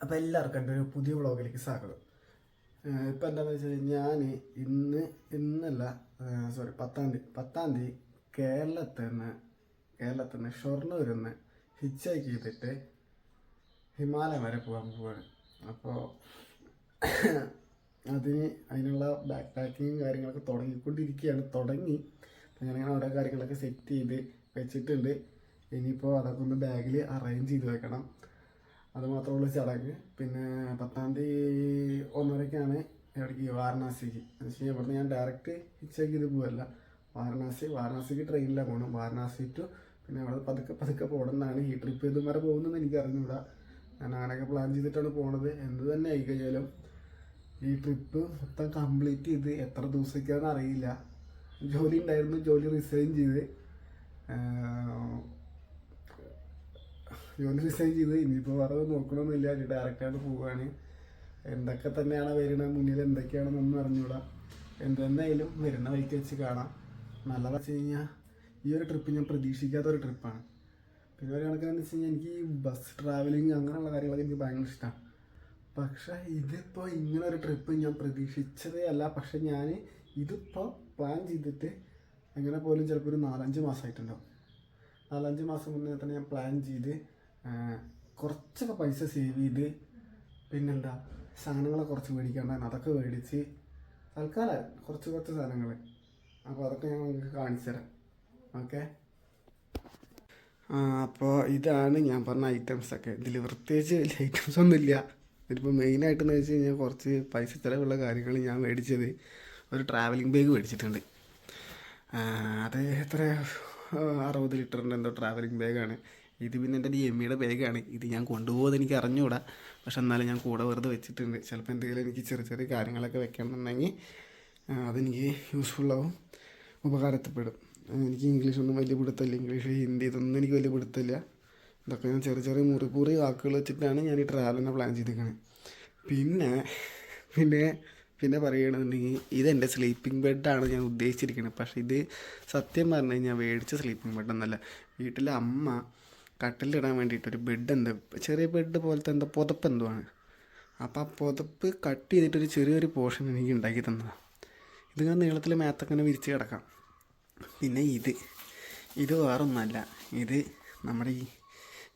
അപ്പോൾ എല്ലാവർക്കും എൻ്റെ ഒരു പുതിയ വ്ളോഗിലേക്ക് സ്വാഗതം. ഇപ്പം എന്താണെന്ന് വെച്ച് കഴിഞ്ഞാൽ ഞാൻ ഇന്നല്ല, സോറി, 10-ാം തീയതി കേരളത്തിൽ നിന്ന് ഷൊർണൂരിൽ നിന്ന് ഹിച്ച് ചെയ്തിട്ട് ഹിമാലയം വരെ പോകാൻ പോവാണ്. അപ്പോൾ അതിനുള്ള ബാക്ക് പാക്കിങ്ങും കാര്യങ്ങളൊക്കെ തുടങ്ങി. അപ്പോൾ ഞാനിങ്ങനെ ഓരോ കാര്യങ്ങളൊക്കെ സെറ്റ് ചെയ്ത് വെച്ചിട്ടുണ്ട്. ഇനിയിപ്പോൾ അതൊക്കെ ഒന്ന് ബാഗിൽ അറേഞ്ച് ചെയ്ത് വെക്കണം. അതുമാത്രമുള്ള ചടങ്ങ്. പിന്നെ 10-ാം തീയതി 1:30-ക്കാണ് എവിടേക്ക്, വാരണാസിക്ക്. എന്ന് വെച്ച് കഴിഞ്ഞാൽ ഇവിടുന്ന് ഞാൻ ഡയറക്റ്റ് ഹിച്ചേക്ക് ചെയ്ത് പോകല്ല, വാരണാസിക്ക് ട്രെയിനിലാണ് പോകണം. വാരണാസി ടു പിന്നെ അവിടെ പതുക്കെ പോകണമെന്നാണ്. ഈ ട്രിപ്പ് ഇതും വരെ പോകുന്നതെന്ന് എനിക്ക് അറിഞ്ഞൂടാ. ഞാൻ അങ്ങനെയൊക്കെ പ്ലാൻ ചെയ്തിട്ടാണ് പോണത്. എന്ത് തന്നെ ആയിക്കഴിഞ്ഞാലും ഈ ട്രിപ്പ് മൊത്തം കംപ്ലീറ്റ് ചെയ്ത് എത്ര ദിവസത്തേക്കാണെന്ന് അറിയില്ല. ജോലി ഉണ്ടായിരുന്നു, ജോലി റിസൈൻ ചെയ്ത് ഇനിയിപ്പോൾ വേറെ നോക്കണമെന്നില്ല. ഡയറക്റ്റായിട്ട് പോവുകയാണ്. എന്തൊക്കെ തന്നെയാണ് വരുന്നത്, മുന്നിൽ എന്തൊക്കെയാണെന്നൊന്നും അറിഞ്ഞൂടാ. എന്തെന്നായാലും വരുന്ന വഴിക്ക് വെച്ച് കാണാം. നല്ലതെന്ന് വെച്ച് കഴിഞ്ഞാൽ ഈ ഒരു ട്രിപ്പ് ഞാൻ പ്രതീക്ഷിക്കാത്തൊരു ട്രിപ്പാണ്. പിന്നെ ഒരു കണക്കിനെന്ന് വെച്ച് കഴിഞ്ഞാൽ എനിക്ക് ഈ ബസ് ട്രാവലിങ് അങ്ങനെയുള്ള കാര്യങ്ങളൊക്കെ എനിക്ക് ഭയങ്കര ഇഷ്ടമാണ്. പക്ഷേ ഇതിപ്പോൾ ഇങ്ങനൊരു ട്രിപ്പ് ഞാൻ പ്രതീക്ഷിച്ചതേ അല്ല. പക്ഷെ ഞാൻ ഇതിപ്പോൾ പ്ലാൻ ചെയ്തിട്ട് എങ്ങനെ പോലും ചിലപ്പോൾ ഒരു 4-5 മാസമായിട്ടുണ്ടാവും. 4-5 മാസം മുന്നേ തന്നെ ഞാൻ പ്ലാൻ ചെയ്ത് കുറച്ചൊക്കെ പൈസ സേവ് ചെയ്ത്, പിന്നെന്താ, സാധനങ്ങളെ കുറച്ച് മേടിക്കാണ്ടാണ്, അതൊക്കെ മേടിച്ച് തൽക്കാലം കുറച്ച് സാധനങ്ങൾ. അപ്പോൾ അതൊക്കെ ഞാൻ നിങ്ങൾക്ക് കാണിച്ചു തരാം. ഓക്കെ, അപ്പോൾ ഇതാണ് ഞാൻ പറഞ്ഞ ഐറ്റംസൊക്കെ. ഇതിൽ പ്രത്യേകിച്ച് വലിയ ഐറ്റംസ് ഒന്നുമില്ല. ഇതിലിപ്പോൾ മെയിനായിട്ടെന്ന് വെച്ച് കഴിഞ്ഞാൽ കുറച്ച് പൈസ ചിലവുള്ള കാര്യങ്ങൾ ഞാൻ മേടിച്ചത് ഒരു ട്രാവലിംഗ് ബാഗ് മേടിച്ചിട്ടുണ്ട്. അത് എത്ര 60 ലിറ്ററിൻ്റെ എന്തോ ട്രാവലിംഗ് ബാഗാണ്. ഇത് പിന്നെ എൻ്റെ എമ്മിയുടെ ബാഗാണ്. ഇത് ഞാൻ കൊണ്ടുപോകുന്നത് എനിക്ക് അറിഞ്ഞുകൂടാ. പക്ഷെ എന്നാലും ഞാൻ കൂടെ വെറുതെ വെച്ചിട്ടുണ്ട്. ചിലപ്പോൾ എന്തെങ്കിലും എനിക്ക് ചെറിയ കാര്യങ്ങളൊക്കെ വെക്കണമെന്നുണ്ടെങ്കിൽ അതെനിക്ക് യൂസ്ഫുള്ളാവും, ഉപകാരത്തിൽപ്പെടും. എനിക്ക് ഇംഗ്ലീഷൊന്നും വലിയ പിടുത്തമില്ല. ഇംഗ്ലീഷ്, ഹിന്ദി ഇതൊന്നും എനിക്ക് വലിയ പിടുത്തമില്ല. ഇതൊക്കെ ഞാൻ ചെറിയ മുറി വാക്കുകൾ വെച്ചിട്ടാണ് ഞാൻ ഈ ട്രാവലിനെ പ്ലാൻ ചെയ്തിരിക്കുന്നത്. പിന്നെ പറയുകയാണെന്നുണ്ടെങ്കിൽ ഇതെൻ്റെ സ്ലീപ്പിംഗ് ബെഡാണ് ഞാൻ ഉദ്ദേശിച്ചിരിക്കുന്നത്. പക്ഷേ ഇത് സത്യം പറഞ്ഞു കഴിഞ്ഞാൽ മേടിച്ച സ്ലീപ്പിംഗ് ബെഡൊന്നല്ല. വീട്ടിലെ അമ്മ കട്ടിലിടാൻ വേണ്ടിയിട്ടൊരു ബെഡ്, ചെറിയ ബെഡ് പോലത്തെ പുതപ്പ് ആണ്. അപ്പോൾ ആ പുതപ്പ് കട്ട് ചെയ്തിട്ടൊരു ചെറിയൊരു പോർഷൻ എനിക്ക് ഉണ്ടാക്കി തന്നതാണ്. ഇതിങ്ങനെ നീളത്തിൽ മേത്തങ്ങനെ വിരിച്ച് കിടക്കാം. പിന്നെ ഇത് വേറൊന്നുമല്ല. ഇത് നമ്മുടെ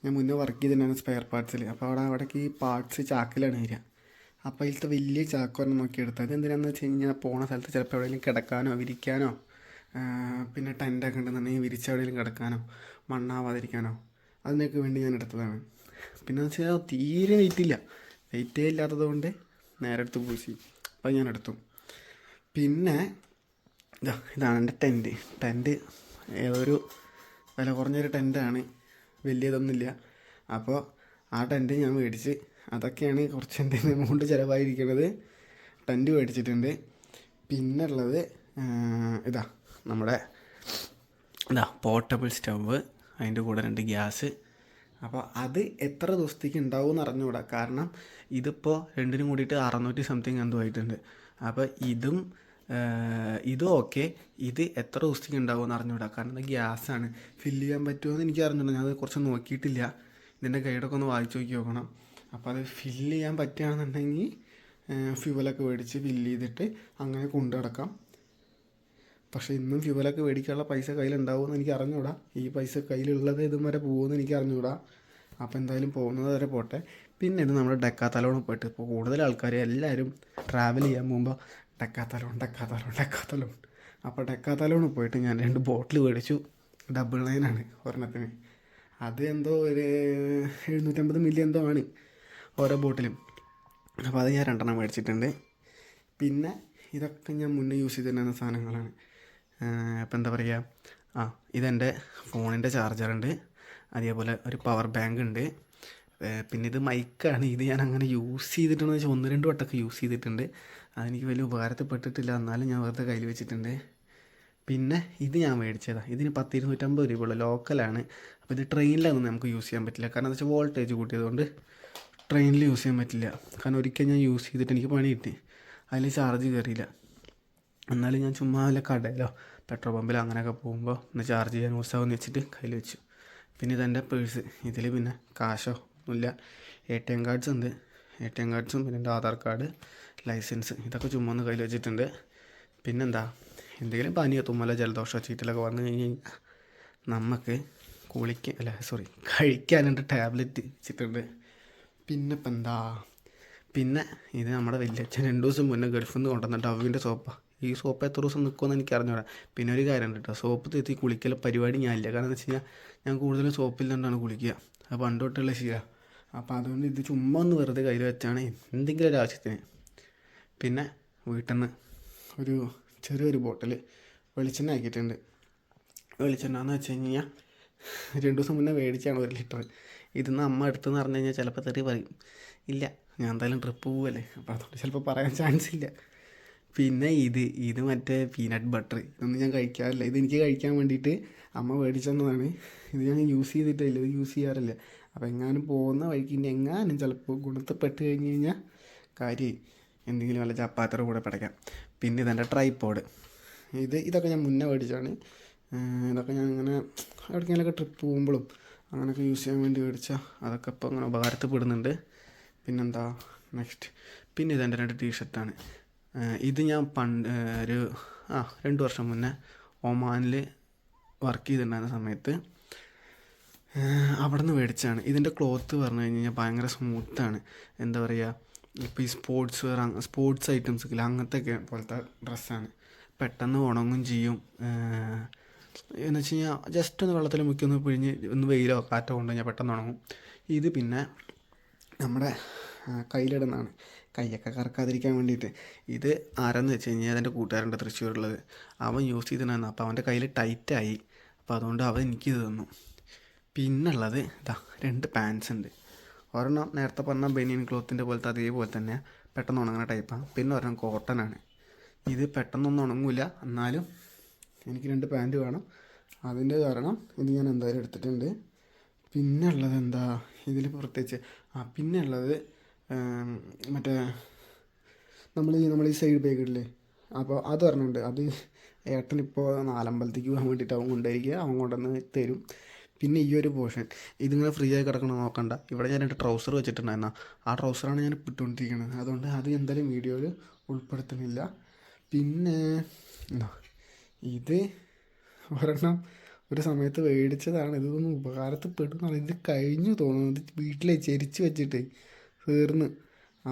ഞാൻ മുന്നേ വർക്ക് ചെയ്തിട്ടുണ്ടാണ് സ്പെയർ പാർട്സിൽ. അപ്പോൾ അവിടേക്ക് ഈ പാർട്സ് ചാക്കിലാണ് വരിക. അപ്പോൾ അതിലത്തെ വലിയ ചാക്കൊരെണ്ണം നോക്കിയെടുത്തത്. അതെന്തിനാണെന്ന് വെച്ച് കഴിഞ്ഞാൽ പോണ സ്ഥലത്ത് ചിലപ്പോൾ എവിടെയെങ്കിലും കിടക്കാനോ വിരിക്കാനോ, പിന്നെ ടെൻ്റൊക്കെ ഉണ്ടെന്നുണ്ടെങ്കിൽ വിരിച്ച് എവിടെയെങ്കിലും കിടക്കാനോ മണ്ണാവാതിരിക്കാനോ അതിനൊക്കെ വേണ്ടി ഞാൻ എടുത്തതാണ്. പിന്നെ എന്ന് വെച്ചാൽ തീരെ വെയിറ്റേ ഇല്ലാത്തത് കൊണ്ട് നേരെ എടുത്ത് പൂശി. അപ്പോൾ ഞാൻ എടുത്തു. പിന്നെ ഇതാണ് എൻ്റെ ടെൻറ്റ്. ഏതൊരു വില കുറഞ്ഞൊരു ടെൻറ്റാണ്, വലിയതൊന്നുമില്ല. അപ്പോൾ ആ ടെൻറ്റ് ഞാൻ മേടിച്ച്, അതൊക്കെയാണ് കുറച്ച് എന്തെങ്കിലും എമൗണ്ട് ചിലവായിരിക്കുന്നത്. ടെൻറ്റ് മേടിച്ചിട്ടുണ്ട്. പിന്നെ ഉള്ളത് നമ്മുടെ പോർട്ടബിൾ സ്റ്റവ്, അതിൻ്റെ കൂടെ 2 ഗ്യാസ്. അപ്പോൾ അത് എത്ര ദിവസത്തേക്ക് ഉണ്ടാവും എന്ന് അറിഞ്ഞുകൂടാ. കാരണം ഇതിപ്പോൾ രണ്ടിനും കൂടിയിട്ട് 600 സംതിങ് എന്തോ ആയിട്ടുണ്ട്. അപ്പോൾ ഇതും ഓക്കെ. ഇത് എത്ര ദിവസത്തേക്ക് ഉണ്ടാവും എന്ന് അറിഞ്ഞുകൂടാ. കാരണം ഇത് ഗ്യാസാണ്. ഫില്ല് ചെയ്യാൻ പറ്റുമോ എന്ന് എനിക്ക് അറിഞ്ഞൂടാ. ഞാൻ അത് കുറച്ച് നോക്കിയിട്ടില്ല. ഇതിൻ്റെ ഗൈഡൊക്കെ ഒന്ന് വായിച്ച് നോക്കണം. അപ്പോൾ അത് ഫില്ല് ചെയ്യാൻ പറ്റുകയാണെന്നുണ്ടെങ്കിൽ ഫ്യൂവലൊക്കെ മേടിച്ച് ഫില്ല് ചെയ്തിട്ട് അങ്ങനെ കൊണ്ടു നടക്കാം. പക്ഷേ ഇന്നും ഫ്യൂവലൊക്കെ മേടിക്കാനുള്ള പൈസ കയ്യിലുണ്ടാവുമെന്ന് എനിക്ക് അറിഞ്ഞൂടാ. ഈ പൈസ കയ്യിലുള്ളത് ഇതും വരെ പോകുമെന്ന് എനിക്ക് അറിഞ്ഞൂടാ. അപ്പോൾ എന്തായാലും പോകുന്നത് വരെ പോട്ടെ. പിന്നെ ഇത് നമ്മുടെ ഡെക്കാത്തലോൺ പോയിട്ട്, ഇപ്പോൾ കൂടുതൽ ആൾക്കാർ എല്ലാവരും ട്രാവൽ ചെയ്യാൻ പോകുമ്പോൾ ഡെക്കാത്തലോൺ. അപ്പോൾ ഡെക്കാത്തലോൺ പോയിട്ട് ഞാൻ 2 ബോട്ടിൽ മേടിച്ചു. 999 ഒരെണ്ണത്തിന്. അത് എന്തോ ഒരു 750 മില്ലി എന്തോ ആണ് ഓരോ ബോട്ടിലും. അപ്പോൾ അത് ഞാൻ 2 മേടിച്ചിട്ടുണ്ട്. പിന്നെ ഇതൊക്കെ ഞാൻ മുന്നേ യൂസ് ചെയ്തിരുന്ന സാധനങ്ങളാണ്. ഇപ്പം എന്താ പറയുക, ഇതെൻ്റെ ഫോണിൻ്റെ ചാർജറുണ്ട്. അതേപോലെ ഒരു പവർ ബാങ്ക് ഉണ്ട്. പിന്നെ ഇത് മൈക്കാണ്. ഇത് ഞാൻ അങ്ങനെ യൂസ് ചെയ്തിട്ടുണ്ടെന്ന് വെച്ചാൽ 1-2 വട്ടമൊക്കെ യൂസ് ചെയ്തിട്ടുണ്ട്. അതെനിക്ക് വലിയ ഉപകാരത്തിൽപ്പെട്ടിട്ടില്ല, എന്നാലും ഞാൻ വെറുതെ കയ്യിൽ വെച്ചിട്ടുണ്ട്. പിന്നെ ഇത് ഞാൻ മേടിച്ചതാണ്. ഇതിന് 10-250 രൂപയുള്ള ലോക്കലാണ്. അപ്പോൾ ഇത് ട്രെയിനിലൊന്നും നമുക്ക് യൂസ് ചെയ്യാൻ പറ്റില്ല. കാരണം എന്താ വെച്ചാൽ വോൾട്ടേജ് കൂട്ടിയതുകൊണ്ട് ട്രെയിനിൽ യൂസ് ചെയ്യാൻ പറ്റില്ല. കാരണം ഒരിക്കൽ ഞാൻ യൂസ് ചെയ്തിട്ട് എനിക്ക് പണി കിട്ടി, അതിൽ ചാർജ് കയറിയില്ല. എന്നാലും ഞാൻ ചുമ്മാ വല്ല കടയിലോ പെട്രോൾ പമ്പിലോ അങ്ങനെയൊക്കെ പോകുമ്പോൾ ഒന്ന് ചാർജ് ചെയ്യാൻ യൂസാകുമെന്ന് വെച്ചിട്ട് കയ്യിൽ വെച്ചു. പിന്നെ ഇതെൻ്റെ പേഴ്സ്. ഇതിൽ പിന്നെ കാശോ ഒന്നുമില്ല. ATM കാർഡ്സ് ഉണ്ട്, ATM കാർഡ്സും പിന്നെ എൻ്റെ ആധാർ കാർഡ്, ലൈസൻസ്, ഇതൊക്കെ ചുമ്മാ ഒന്ന് കയ്യിൽ വെച്ചിട്ടുണ്ട്. പിന്നെന്താ, എന്തെങ്കിലും പനിയോ തുമ്മലോ ജലദോഷമോ ചീറ്റലൊക്കെ വന്നു കഴിഞ്ഞ് കഴിഞ്ഞാൽ നമുക്ക് കഴിക്കാനുണ്ട് ടാബ്ലറ്റ് വെച്ചിട്ടുണ്ട്. പിന്നെ ഇപ്പം എന്താ, പിന്നെ ഇത് നമ്മുടെ വലിയച്ഛൻ 2 ദിവസം മുന്നേ ഗൾഫിൽ നിന്ന് കൊണ്ടുവന്ന ഡവിൻ്റെ സോപ്പാണ്. ഈ സോപ്പ് എത്ര ദിവസം നിൽക്കുമെന്ന് എനിക്ക് അറിഞ്ഞൂടാ. പിന്നെ ഒരു കാര്യമുണ്ട് കേട്ടോ, സോപ്പ് തേത്തി കുളിക്കൽ പരിപാടി ഞാനില്ല. കാരണം എന്താ വെച്ച് കഴിഞ്ഞാൽ ഞാൻ കൂടുതലും സോപ്പിൽ നിന്നാണ് കുളിക്കുക. അത് പണ്ട് തൊട്ടുള്ള ശീലമാണ്. അപ്പോൾ അതുകൊണ്ട് ഇത് ചുമ്മാ ഒന്ന് വെറുതെ കയ്യിൽ വെച്ചാണ് എന്തെങ്കിലും ഒരു ആവശ്യത്തിന്. പിന്നെ വീട്ടിൽ നിന്ന് ഒരു ചെറിയൊരു ബോട്ടിൽ വെളിച്ചെണ്ണ ആക്കിയിട്ടുണ്ട്. വെളിച്ചെണ്ണ എന്ന് വെച്ച് കഴിഞ്ഞാൽ 2 ദിവസം മുന്നേ മേടിച്ചാണ് 1 ലിറ്റർ. ഇതിന്ന് അമ്മ എടുത്തെന്ന് പറഞ്ഞു കഴിഞ്ഞാൽ ചിലപ്പോൾ തെറി പറയും. ഇല്ല, ഞാൻ എന്തായാലും ട്രിപ്പ് പോവുമല്ലേ, അപ്പോൾ അതുകൊണ്ട് ചിലപ്പോൾ പറയാൻ ചാൻസ് ഇല്ല. പിന്നെ ഇത് മറ്റേ പീനട്ട് ബട്ടർ, ഇതൊന്നും ഞാൻ കഴിക്കാറില്ല. ഇതെനിക്ക് കഴിക്കാൻ വേണ്ടിയിട്ട് അമ്മ മേടിച്ചെന്നതാണ്. ഇത് ഞാൻ യൂസ് ചെയ്തിട്ടില്ല, ഇത് യൂസ് ചെയ്യാറില്ല. അപ്പോൾ എങ്ങാനും പോകുന്ന വഴിക്ക് ഇനി എങ്ങാനും ചിലപ്പോൾ ഗുണത്തിൽപ്പെട്ട് കഴിഞ്ഞ് കഴിഞ്ഞാൽ കാര്യം എന്തെങ്കിലും വല്ല ചപ്പാത്തിയുടെ കൂടെ പടയ്ക്കാം. പിന്നെ ഇതെൻ്റെ ട്രൈപോഡ്, ഇതൊക്കെ ഞാൻ മുന്നേ മേടിച്ചാണ്. ഇതൊക്കെ ഞാൻ ഇങ്ങനെ എവിടേക്കെങ്കിലൊക്കെ ട്രിപ്പ് പോകുമ്പോഴും അങ്ങനെയൊക്കെ യൂസ് ചെയ്യാൻ വേണ്ടി മേടിച്ചാൽ അതൊക്കെ ഇപ്പോൾ അങ്ങനെ ഉപകാരത്തിൽപ്പെടുന്നുണ്ട്. പിന്നെന്താ നെക്സ്റ്റ്, പിന്നെ ഇതെൻ്റെ 2 ടീഷർട്ടാണ്. ഇത് ഞാൻ പണ്ട് ഒരു 2 വർഷം മുന്നേ ഒമാനിൽ വർക്ക് ചെയ്തിട്ടുണ്ടായിരുന്ന സമയത്ത് അവിടെ നിന്ന് മേടിച്ചാണ്. ഇതിൻ്റെ ക്ലോത്ത് പറഞ്ഞു കഴിഞ്ഞാൽ ഭയങ്കര സ്മൂത്താണ്. എന്താ പറയുക, ഇപ്പോൾ ഈ സ്പോർട്സ് ഐറ്റംസ് ഇല്ല അങ്ങനത്തെ പോലത്തെ ഡ്രസ്സാണ്. പെട്ടെന്ന് ഉണങ്ങും ചെയ്യും. എന്ന് വെച്ച് കഴിഞ്ഞാൽ ജസ്റ്റ് ഒന്ന് വെള്ളത്തിൽ മുക്കി ഒന്ന് പിഴിഞ്ഞ് ഒന്ന് വെയിലോ കാറ്റോ കൊണ്ട് കഴിഞ്ഞാൽ പെട്ടെന്ന് ഉണങ്ങും. ഇത് പിന്നെ നമ്മുടെ കയ്യിലിടുന്നതാണ്, കൈയൊക്കെ കറക്കാതിരിക്കാൻ വേണ്ടിയിട്ട്. ഇത് ആരെന്ന് വെച്ച് കഴിഞ്ഞാൽ അതെൻ്റെ കൂട്ടുകാരുണ്ട് തൃശ്ശൂരുള്ളത്, അവൻ യൂസ് ചെയ്തിട്ടുണ്ടായിരുന്നു. അപ്പോൾ അവൻ്റെ കയ്യിൽ ടൈറ്റായി, അപ്പോൾ അതുകൊണ്ട് അവൻ എനിക്കിത് തന്നു. പിന്നുള്ളത് 2 പാൻസ് ഉണ്ട്. ഒരെണ്ണം നേരത്തെ പറഞ്ഞ ബനിയൻ ക്ലോത്തിൻ്റെ പോലത്തെ അതേപോലെ തന്നെ പെട്ടെന്ന് ഉണങ്ങുന്ന ടൈപ്പാണ്. പിന്നെ ഒരെണ്ണം കോട്ടനാണ്. ഇത് പെട്ടെന്നൊന്നും ഉണങ്ങില്ല, എന്നാലും എനിക്ക് 2 പാൻറ്റ് വേണം. അതിൻ്റെ കാരണം ഇത് ഞാൻ എന്തായാലും എടുത്തിട്ടുണ്ട്. പിന്നെ ഉള്ളത് എന്താ ഇതിൽ പ്രത്യേകിച്ച്, പിന്നെ ഉള്ളത് മറ്റേ നമ്മൾ ഈ സൈഡ് ബാഗില്ലേ, അപ്പോൾ അത് പറഞ്ഞിട്ടുണ്ട്. അത് ഏട്ടനിപ്പോൾ നാലമ്പലത്തേക്ക് പോകാൻ വേണ്ടിയിട്ട് അവൻ കൊണ്ടുപോയിരിക്കുക, അവൻ കൊണ്ടുവന്ന് തരും. പിന്നെ ഈ ഒരു പോർഷൻ ഇതിങ്ങനെ ഫ്രീ ആയി കിടക്കണം നോക്കണ്ട. ഇവിടെ ഞാൻ 2 ട്രൗസർ വെച്ചിട്ടുണ്ടായിരുന്നു, ആ ട്രൗസറാണ് ഞാൻ ഇട്ടുകൊണ്ടിരിക്കുന്നത്. അതുകൊണ്ട് അത് എന്തായാലും വീഡിയോയിൽ ഉൾപ്പെടുത്തുന്നില്ല. പിന്നെ ഇത് ഒരെണ്ണം ഒരു സമയത്ത് മേടിച്ചതാണ്. ഇതൊന്നും ഉപകാരത്തിൽ പെടുന്ന ഇത് കഴിഞ്ഞു തോന്നുന്നു. ഇത് വീട്ടിൽ ചരിച്ച് വെച്ചിട്ട് തീർന്ന്.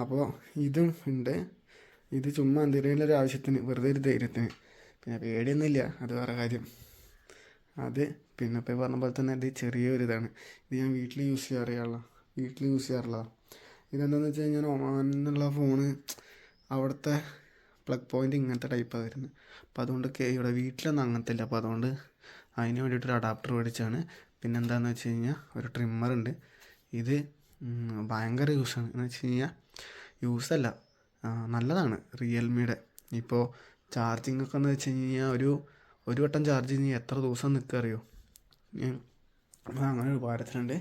അപ്പോൾ ഇതും ഉണ്ട്. ഇത് ചുമ്മാ എന്തെങ്കിലും ഒരു ആവശ്യത്തിന്, വെറുതെ ഒരു ധൈര്യത്തിന്. പിന്നെ പേടിയൊന്നുമില്ല, അത് വേറെ കാര്യം. അത് പിന്നെ ഇപ്പോൾ പറഞ്ഞ പോലെ തന്നെ ഇത് ചെറിയൊരിതാണ്. ഇത് ഞാൻ വീട്ടിൽ യൂസ് ചെയ്യാറുള്ളതാണ്. ഇതെന്താണെന്ന് വെച്ച് കഴിഞ്ഞാൽ ഒമാനിൽ നിന്നുള്ള ഫോണ് അവിടുത്തെ പ്ലഗ് പോയിൻ്റ് ഇങ്ങനത്തെ ടൈപ്പാണ് വരുന്നത്. അപ്പോൾ അതുകൊണ്ട് ഇവിടെ വീട്ടിലൊന്നും അങ്ങനത്തെ ഇല്ല. അപ്പോൾ അതുകൊണ്ട് അതിന് വേണ്ടിയിട്ടൊരു അഡാപ്റ്റർ മേടിച്ചാണ്. പിന്നെ എന്താണെന്ന് വെച്ച് കഴിഞ്ഞാൽ ഒരു ട്രിമ്മറുണ്ട്. ഇത് ഭയങ്കര യൂസാണ്. എന്ന് വെച്ച് കഴിഞ്ഞാൽ യൂസല്ല, നല്ലതാണ്. റിയൽമിയുടെ ഇപ്പോൾ ചാർജിങ് ഒക്കെ എന്ന് വെച്ച് കഴിഞ്ഞാൽ ഒരു വട്ടം ചാർജ് കഴിഞ്ഞാൽ എത്ര ദിവസം നിൽക്കുക അറിയോ. അങ്ങനെ ഒരു ഉപകാരത്തിലുണ്ട്.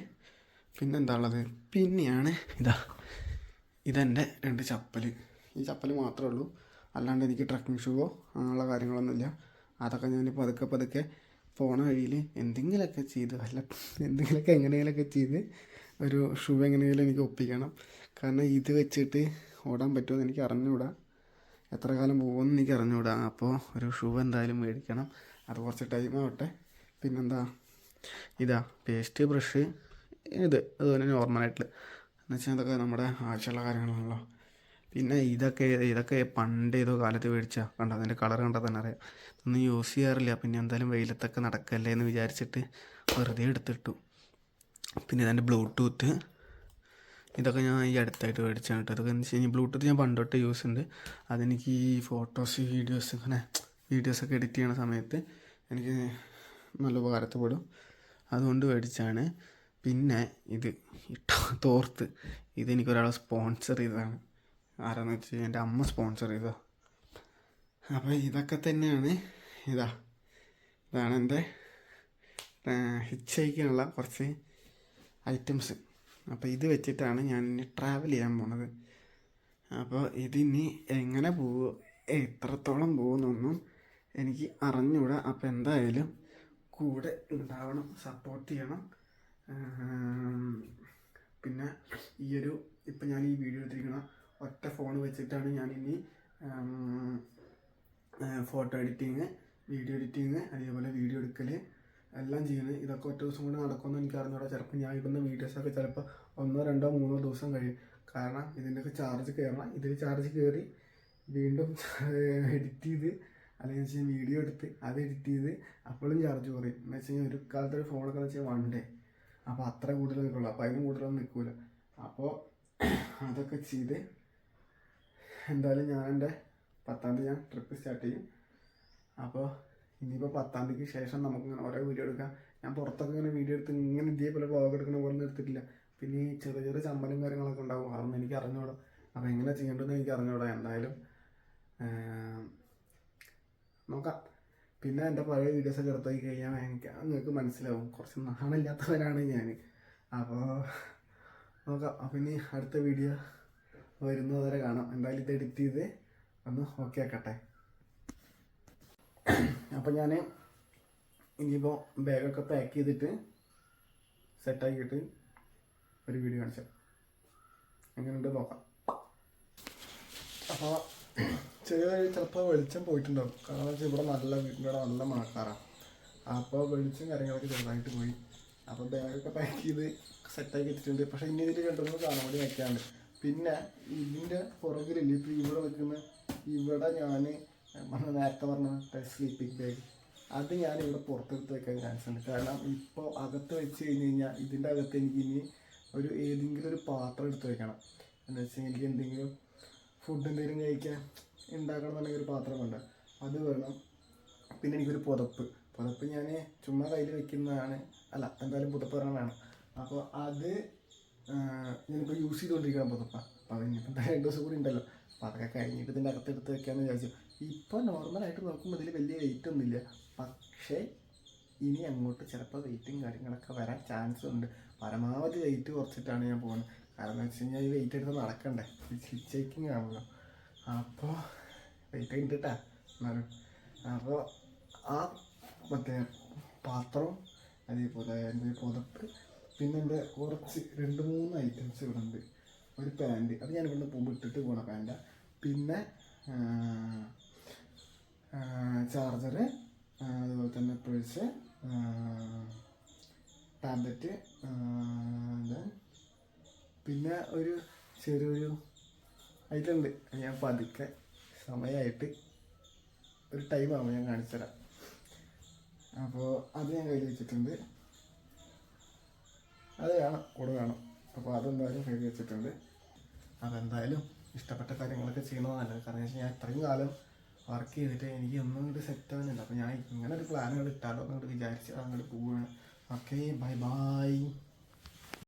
പിന്നെന്താ ഉള്ളത്, പിന്നെയാണ് ഇതെൻ്റെ 2 ചപ്പൽ. ഈ ചപ്പൽ മാത്രമേ ഉള്ളൂ, അല്ലാണ്ട് എനിക്ക് ട്രക്കിംഗ് ഷൂവോ അങ്ങനെയുള്ള കാര്യങ്ങളൊന്നുമില്ല. അതൊക്കെ ഞാൻ പതുക്കെ പോണ വഴിയിൽ എന്തെങ്കിലുമൊക്കെ എങ്ങനെയെങ്കിലുമൊക്കെ ചെയ്ത് ഒരു ഷൂ എങ്ങനെയെങ്കിലും എനിക്ക് ഒപ്പിക്കണം. കാരണം ഇത് വെച്ചിട്ട് ഓടാൻ പറ്റുമെന്ന് എനിക്ക് അറിഞ്ഞുകൂടാ, എത്ര കാലം പോകുമെന്ന് എനിക്ക് അറിഞ്ഞുകൂടാ. അപ്പോൾ ഒരു ഷൂ എന്തായാലും മേടിക്കണം, അത് കുറച്ച് ടൈം ആവട്ടെ. പിന്നെന്താ, പേസ്റ്റ്, ബ്രഷ്, അതുപോലെ നോർമലായിട്ടുള്ള എന്ന് വെച്ചാൽ അതൊക്കെ നമ്മുടെ ആവശ്യമുള്ള കാര്യങ്ങളാണല്ലോ. പിന്നെ ഇതൊക്കെ പണ്ട് ഏതോ കാലത്ത് മേടിച്ചാൽ കണ്ടോ, അതിൻ്റെ കളർ കണ്ടാൽ തന്നെ അറിയാം. ഇതൊന്നും യൂസ് ചെയ്യാറില്ല. പിന്നെ എന്തായാലും വെയിലത്തൊക്കെ നടക്കല്ലേ എന്ന് വിചാരിച്ചിട്ട് വെറുതെ എടുത്തിട്ടു. പിന്നെ ഇതെൻ്റെ ബ്ലൂടൂത്ത്, ഇതൊക്കെ ഞാൻ ഈ അടുത്തായിട്ട് മേടിച്ചാണ് കേട്ടോ. ഇതൊക്കെ എന്ന് വെച്ച് കഴിഞ്ഞാൽ ബ്ലൂടൂത്ത് ഞാൻ പണ്ട് തൊട്ട് യൂസ് ഉണ്ട്. അതെനിക്ക് ഈ ഫോട്ടോസ് വീഡിയോസൊക്കെ എഡിറ്റ് ചെയ്യണ സമയത്ത് എനിക്ക് നല്ല ഉപകാരത്തിൽപ്പെടും, അതുകൊണ്ട് മേടിച്ചാണ്. പിന്നെ ഇത് തോർത്ത്, ഇതെനിക്കൊരാൾ സ്പോൺസർ ചെയ്തതാണ്. ആരാന്ന് വെച്ച് കഴിഞ്ഞാൽ എൻ്റെ അമ്മ സ്പോൺസർ ചെയ്തതാണ്. അപ്പോൾ ഇതൊക്കെ തന്നെയാണ്. ഇതാണ് എൻ്റെ ഹിച്ചൈക്കാനുള്ള കുറച്ച് ഐറ്റംസ്. അപ്പോൾ ഇത് വെച്ചിട്ടാണ് ഞാൻ ഇനി ട്രാവൽ ചെയ്യാൻ പോണത്. അപ്പോൾ ഇതിനി എങ്ങനെ പോകുമോ, എത്രത്തോളം പോകുന്നൊന്നും എനിക്ക് അറിഞ്ഞുകൂടാ. അപ്പോൾ എന്തായാലും കൂടെ ഉണ്ടാവണം, സപ്പോർട്ട് ചെയ്യണം. പിന്നെ ഇപ്പം ഞാൻ ഈ വീഡിയോ എടുത്തിരിക്കുന്ന ഒറ്റ ഫോൺ വെച്ചിട്ടാണ് ഞാനിനി ഫോട്ടോ എഡിറ്റിങ്, വീഡിയോ എഡിറ്റിങ്, അതേപോലെ വീഡിയോ എടുക്കൽ എല്ലാം ചെയ്യുന്നത്. ഇതൊക്കെ ഒറ്റ ദിവസം കൊണ്ട് നടക്കുമെന്ന് എനിക്ക് അറിഞ്ഞൂടാ. ചിലപ്പോൾ ഞാൻ ഇടുന്ന വീഡിയോസൊക്കെ ചിലപ്പോൾ 1, 2, 3 ദിവസം കഴിയും. കാരണം ഇതിൻ്റെയൊക്കെ ചാർജ് കയറണം. ഇതിൽ ചാർജ് കയറി വീണ്ടും എഡിറ്റ് ചെയ്ത്, അല്ലെങ്കിൽ വെച്ച് കഴിഞ്ഞാൽ വീഡിയോ എടുത്ത് അത് എഡിറ്റ് ചെയ്ത് അപ്പോഴും ചാർജ് കുറയും. എന്ന് വെച്ച് കഴിഞ്ഞാൽ ഒരു കാലത്ത് ഒരു ഫോണൊക്കെ എന്ന് വെച്ചാൽ 1 ഡേ, അപ്പോൾ അത്ര കൂടുതൽ നിൽക്കുള്ളൂ. അപ്പോൾ അതിനും കൂടുതലൊന്നും നിൽക്കില്ല. അപ്പോൾ അതൊക്കെ ചെയ്ത് എന്തായാലും ഞാൻ എൻ്റെ 10-ാം തീയതി ഞാൻ ട്രിപ്പ് സ്റ്റാർട്ട് ചെയ്യും. അപ്പോൾ ഇനിയിപ്പോൾ 10-ാം തീയതിക്ക് ശേഷം നമുക്കിങ്ങനെ ഓരോ വീഡിയോ എടുക്കാം. ഞാൻ പുറത്തൊക്കെ ഇങ്ങനെ വീഡിയോ എടുത്ത് ഇങ്ങനെ ഇതേപോലെ വ്ളോഗ് എടുക്കുന്ന പോലെ ഒന്നും എടുത്തിട്ടില്ല. പിന്നെ ഈ ചെറിയ ചെറിയ ചമ്മലും കാര്യങ്ങളൊക്കെ ഉണ്ടാവും. അതൊന്നും എനിക്ക് അറിഞ്ഞൂടാ. അപ്പോൾ എങ്ങനെ ചെയ്യേണ്ടതെന്ന് എനിക്ക് അറിഞ്ഞൂടാ. എന്തായാലും നോക്കാം. പിന്നെ എൻ്റെ പഴയ വീഡിയോസൊക്കെ എടുത്ത് നോക്കി കഴിഞ്ഞാൽ നിങ്ങൾക്ക് മനസ്സിലാവും കുറച്ച് നാണില്ലാത്തവരാണ് ഞാൻ. അപ്പോൾ നോക്കാം. അപ്പം ഇനി അടുത്ത വീഡിയോ വരുന്നതുവരെ കാണാം. എന്തായാലും ഇത് എഡിറ്റ് ചെയ്ത് ഒന്ന് ഓക്കെ ആക്കട്ടെ. അപ്പം ഞാൻ ഇനിയിപ്പോൾ ബാഗൊക്കെ പാക്ക് ചെയ്തിട്ട് സെറ്റാക്കിയിട്ട് ഒരു വീഡിയോ കാണിച്ചു എങ്ങനെയുണ്ട് നോക്കാം. അപ്പോൾ ചിലപ്പോൾ വെളിച്ചം പോയിട്ടുണ്ടാവും. കാരണം വെച്ചാൽ ഇവിടെ നല്ല മഴക്കാറാണ്. അപ്പോൾ വെളിച്ചം കാര്യങ്ങളൊക്കെ ചെറുതായിട്ട് പോയി. അപ്പോൾ ബാഗൊക്കെ പാക്ക് ചെയ്ത് സെറ്റാക്കി വെച്ചിട്ടുണ്ട്. പക്ഷേ ഇനി ഇതിൽ 2-3 സാധനം കൂടി വയ്ക്കാണ്ട്. പിന്നെ ഇതിൻ്റെ പുറകിലില്ല, ഇപ്പോൾ ഇവിടെ വെക്കുന്ന ഇവിടെ ഞാൻ നേരത്തെ പറഞ്ഞ സ്ലീപ്പിംഗ് ബാഗ് അത് ഞാനിവിടെ പുറത്തെടുത്ത് വെക്കാൻ ചാൻസ് ഉണ്ട്. കാരണം ഇപ്പോൾ അകത്ത് വെച്ച് കഴിഞ്ഞ് കഴിഞ്ഞാൽ ഇതിൻ്റെ അകത്ത് എനിക്ക് ഇനി ഏതെങ്കിലും ഒരു പാത്രം എടുത്ത് വെക്കണം. എന്ന് വെച്ചാൽ എനിക്ക് എന്തെങ്കിലും ഫുഡ് എന്തെങ്കിലും കഴിക്കാൻ ഉണ്ടാക്കണം എന്നുണ്ടെങ്കിൽ ഒരു പാത്രം വേണ്ട, അത് വേണം. പിന്നെ എനിക്കൊരു പുതപ്പ് ഞാൻ ചുമ്മാ കയ്യിൽ വെക്കുന്നതാണ്. അല്ല, എന്തായാലും പുതപ്പ് വേണം. അപ്പോൾ അത് ഞാനിപ്പോൾ യൂസ് ചെയ്തുകൊണ്ടിരിക്കണം പുതപ്പാണ്. അപ്പോൾ അതിനിപ്പോൾ 2 ദിവസം കൂടി ഉണ്ടല്ലോ. അപ്പോൾ അതൊക്കെ കഴിഞ്ഞിട്ട് ഇതിൻ്റെ അകത്ത് എടുത്ത് വെക്കാമെന്ന് വിചാരിച്ചു. ഇപ്പോൾ നോർമലായിട്ട് നോക്കുമ്പോൾ ഇതിൽ വലിയ വെയിറ്റ് ഒന്നുമില്ല. പക്ഷേ ഇനി അങ്ങോട്ട് ചിലപ്പോൾ വെയിറ്റും കാര്യങ്ങളൊക്കെ വരാൻ ചാൻസ് ഉണ്ട്. പരമാവധി വെയിറ്റ് കുറച്ചിട്ടാണ് ഞാൻ പോകുന്നത്. കാരണം എന്ന് വെച്ച് കഴിഞ്ഞാൽ ഈ വെയിറ്റ് എടുത്ത് നടക്കണ്ടേ, ഹിച്ചേക്കിങ് ആണല്ലോ. അപ്പോൾ വെയിറ്റ് കണ്ടിട്ടാ എന്നാലും. അപ്പോൾ ആ മറ്റേ പാത്രവും അതേപോലെ എൻ്റെ പുതപ്പ്, പിന്നെ എൻ്റെ കുറച്ച് 2-3 ഐറ്റംസ് ഇവിടെ ഉണ്ട്. ഒരു പാൻറ്റ്, അത് ഞാൻ ഇവിടുന്ന് പോകുമ്പോൾ ഇട്ടിട്ട് പോകണ പാൻറ്റാണ്. പിന്നെ ചാർജറ്, അതുപോലെ തന്നെ പേഴ്സ്, ടാബ്ലറ്റ്, പിന്നെ ഒരു ചെറിയൊരു അതിലുണ്ട്. ഞാൻ പതുക്കെ സമയമായിട്ട് ഒരു ടൈമാകുമ്പോൾ ഞാൻ കാണിച്ചു തരാം. അപ്പോൾ അത് ഞാൻ കയ്യിൽ വെച്ചിട്ടുണ്ട്. അത് കൂടെ വേണം. അപ്പോൾ അതെന്തായാലും കയ്യിൽ വെച്ചിട്ടുണ്ട്. അതെന്തായാലും ഇഷ്ടപ്പെട്ട കാര്യങ്ങളൊക്കെ ചെയ്യണമെന്ന് നല്ലത്. കാരണം വെച്ചാൽ ഞാൻ ഇത്രയും കാലം വർക്ക് ചെയ്തിട്ട് എനിക്ക് ഒന്നും കൂടി സെറ്റാകുന്നില്ല. അപ്പോൾ ഞാൻ ഇങ്ങനെ ഒരു പ്ലാനുകൾ ഇട്ടാലോ എന്നങ്ങോട്ട് വിചാരിച്ച് അങ്ങോട്ട് പോവുകയാണ്. Okay, by.